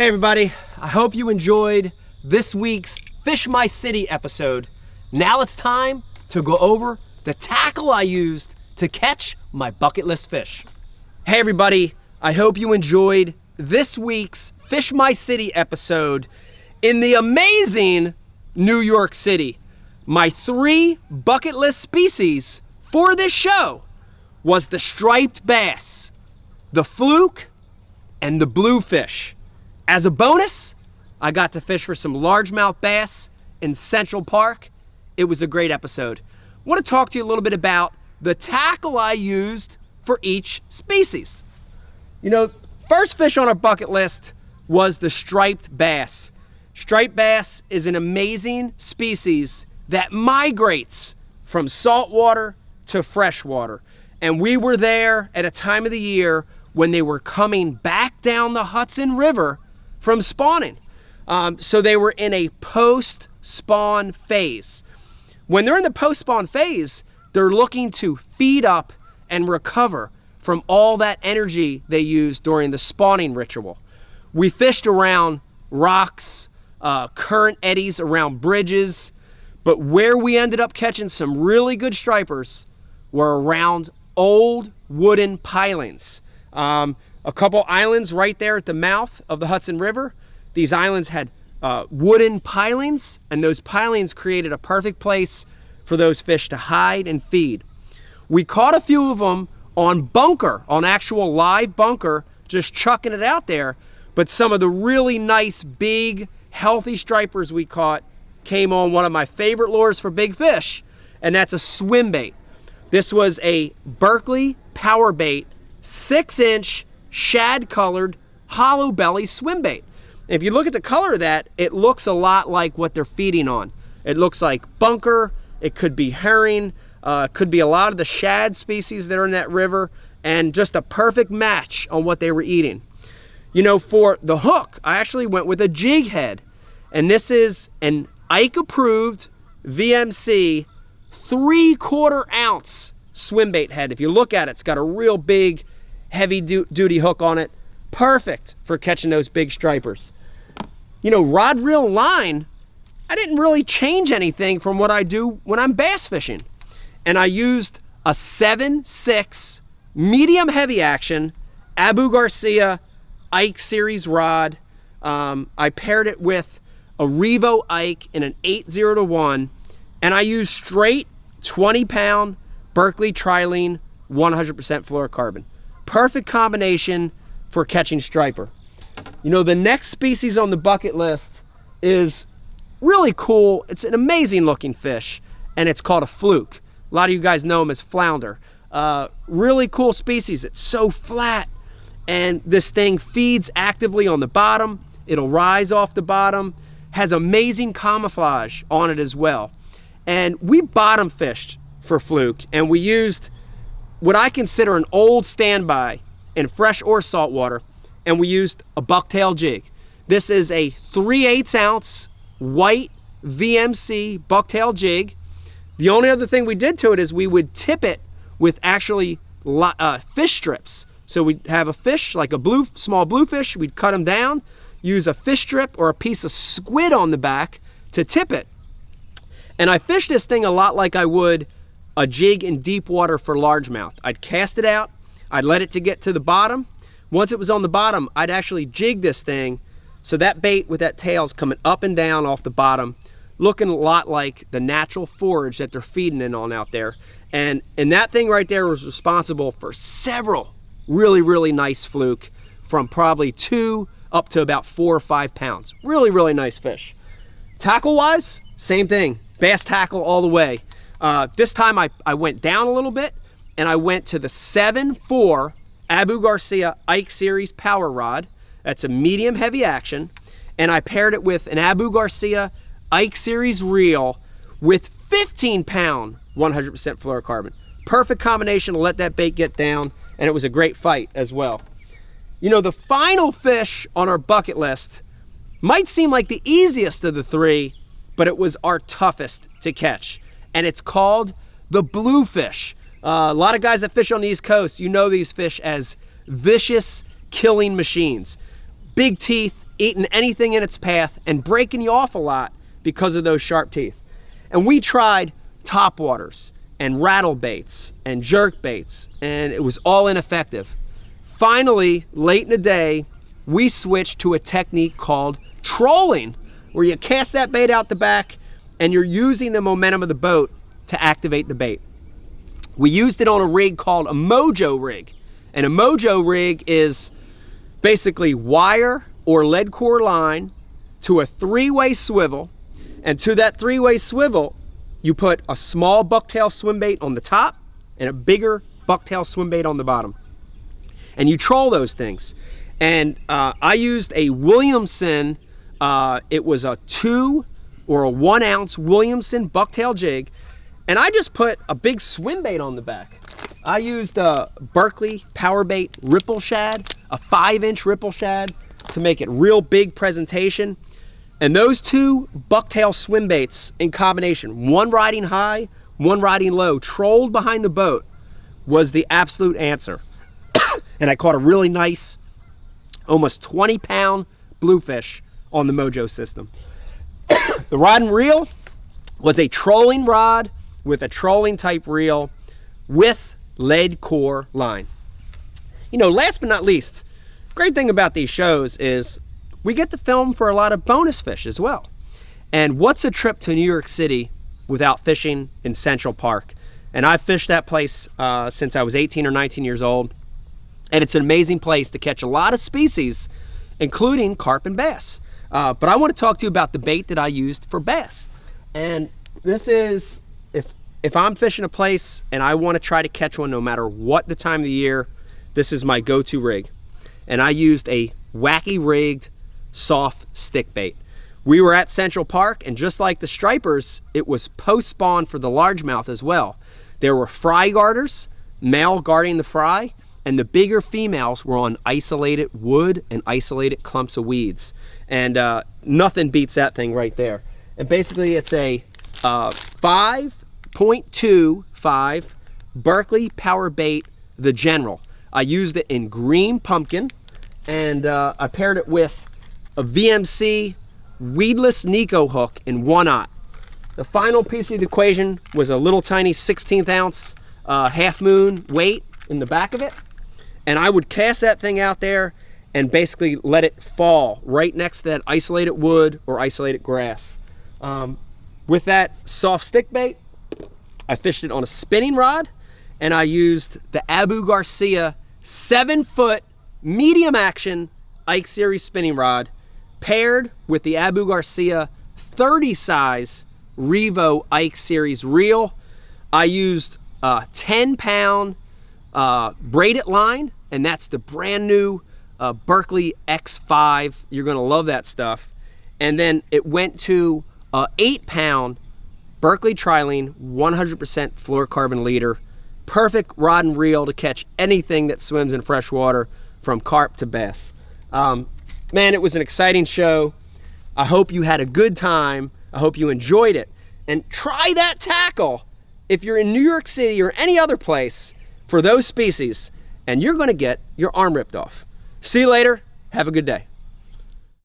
Hey everybody, I hope you enjoyed this week's Fish My City episode. Now it's time to go over the tackle I used to catch my bucket list fish. Hey everybody, I hope you enjoyed this week's Fish My City episode in the amazing New York City. My 3 bucket list species for this show was the striped bass, the fluke, and the bluefish. As a bonus, I got to fish for some largemouth bass in Central Park. It was a great episode. I want to talk to you a little bit about the tackle I used for each species. You know, first fish on our bucket list was the striped bass. Striped bass is an amazing species that migrates from saltwater to freshwater. And we were there at a time of the year when they were coming back down the Hudson River from spawning. So they were in a post-spawn phase. When they're in the post-spawn phase, they're looking to feed up and recover from all that energy they used during the spawning ritual. We fished around rocks, current eddies around bridges, but where we ended up catching some really good stripers were around old wooden pilings. A couple islands right there at the mouth of the Hudson River. These islands had wooden pilings, and those pilings created a perfect place for those fish to hide and feed. We caught a few of them on bunker, on actual live bunker, just chucking it out there, but some of the really nice, big, healthy stripers we caught came on one of my favorite lures for big fish, and that's a swim bait. This was a Berkeley power bait, 6-inch, shad-colored, hollow belly swim bait. If you look at the color of that, it looks a lot like what they're feeding on. It looks like bunker, it could be herring, it could be a lot of the shad species that are in that river, and just a perfect match on what they were eating. You know, for the hook, I actually went with a jig head, and this is an Ike-approved VMC 3/4 ounce swim bait head. If you look at it, it's got a real big, heavy duty hook on it. Perfect for catching those big stripers. You know, rod, reel, line, I didn't really change anything from what I do when I'm bass fishing. And I used a 7/6 medium heavy action Abu Garcia Ike series rod. I paired it with a Revo Ike in an 8-0-1, and I used straight 20-pound Berkeley Trilene 100% fluorocarbon. Perfect combination for catching striper. You know, the next species on the bucket list is really cool. It's an amazing looking fish, and it's called a fluke. A lot of you guys know him as flounder. Really cool species. It's so flat, and this thing feeds actively on the bottom. It'll rise off the bottom, has amazing camouflage on it as well. And we bottom fished for fluke, and we used what I consider an old standby in fresh or saltwater, and we used a bucktail jig. This is a 3/8 ounce white VMC bucktail jig. The only other thing we did to it is we would tip it with actually fish strips. So we'd have a fish, like a small bluefish, we'd cut them down, use a fish strip or a piece of squid on the back to tip it. And I fished this thing a lot like I would a jig in deep water for largemouth. I'd cast it out, I'd let it to get to the bottom. Once it was on the bottom, I'd actually jig this thing so that bait with that tail's coming up and down off the bottom, looking a lot like the natural forage that they're feeding in on out there. And that thing right there was responsible for several really, really nice fluke, from probably 2 up to about 4 or 5 pounds. Really, really nice fish. Tackle-wise, same thing. Bass tackle all the way. This time I went down a little bit, and I went to the 7/4 Abu Garcia Ike Series power rod. That's a medium heavy action, and I paired it with an Abu Garcia Ike Series reel with 15-pound 100% fluorocarbon. Perfect combination to let that bait get down, and it was a great fight as well. You know, the final fish on our bucket list might seem like the easiest of the 3, but it was our toughest to catch, and it's called the bluefish. A lot of guys that fish on the East Coast, you know these fish as vicious killing machines. Big teeth, eating anything in its path and breaking you off a lot because of those sharp teeth. And we tried topwaters and rattle baits and jerk baits, and it was all ineffective. Finally, late in the day, we switched to a technique called trolling, where you cast that bait out the back and you're using the momentum of the boat to activate the bait. We used it on a rig called a mojo rig. And a mojo rig is basically wire or lead core line to a 3-way swivel. And to that 3-way swivel, you put a small bucktail swim bait on the top and a bigger bucktail swim bait on the bottom. And you troll those things. And I used a Williamson, it was a 2 or a 1 ounce Williamson bucktail jig. And I just put a big swim bait on the back. I used a Berkley Power Bait Ripple Shad, a 5-inch Ripple Shad, to make it real big presentation. And those 2 bucktail swim baits in combination, one riding high, one riding low, trolled behind the boat, was the absolute answer. And I caught a really nice, almost 20-pound bluefish on the Mojo system. The rod and reel was a trolling rod with a trolling type reel with lead core line. You know, last but not least, great thing about these shows is we get to film for a lot of bonus fish as well. And what's a trip to New York City without fishing in Central Park? And I've fished that place since I was 18 or 19 years old. And it's an amazing place to catch a lot of species, including carp and bass. But I want to talk to you about the bait that I used for bass. And this is, if I'm fishing a place and I want to try to catch one no matter what the time of the year, this is my go-to rig. And I used a wacky rigged soft stick bait. We were at Central Park, and just like the stripers, it was post-spawn for the largemouth as well. There were fry garters, male guarding the fry, and the bigger females were on isolated wood and isolated clumps of weeds. And nothing beats that thing right there. And basically it's a 5.25 Berkley Power Bait, the General. I used it in green pumpkin, and I paired it with a VMC weedless Nico hook in 1/0. The final piece of the equation was a little tiny 16th ounce half moon weight in the back of it. And I would cast that thing out there and basically let it fall right next to that isolated wood or isolated grass. With that soft stick bait, I fished it on a spinning rod, and I used the Abu Garcia 7-foot medium action Ike Series spinning rod paired with the Abu Garcia 30 size Revo Ike Series reel. I used a 10-pound braided line, and that's the brand new Berkley X5. You're gonna love that stuff. And then it went to a 8-pound Berkley Trilene 100% fluorocarbon leader. Perfect rod and reel to catch anything that swims in fresh water, from carp to bass. Man, it was an exciting show. I hope you had a good time. I hope you enjoyed it. And try that tackle if you're in New York City or any other place for those species, and you're gonna get your arm ripped off. See you later. Have a good day.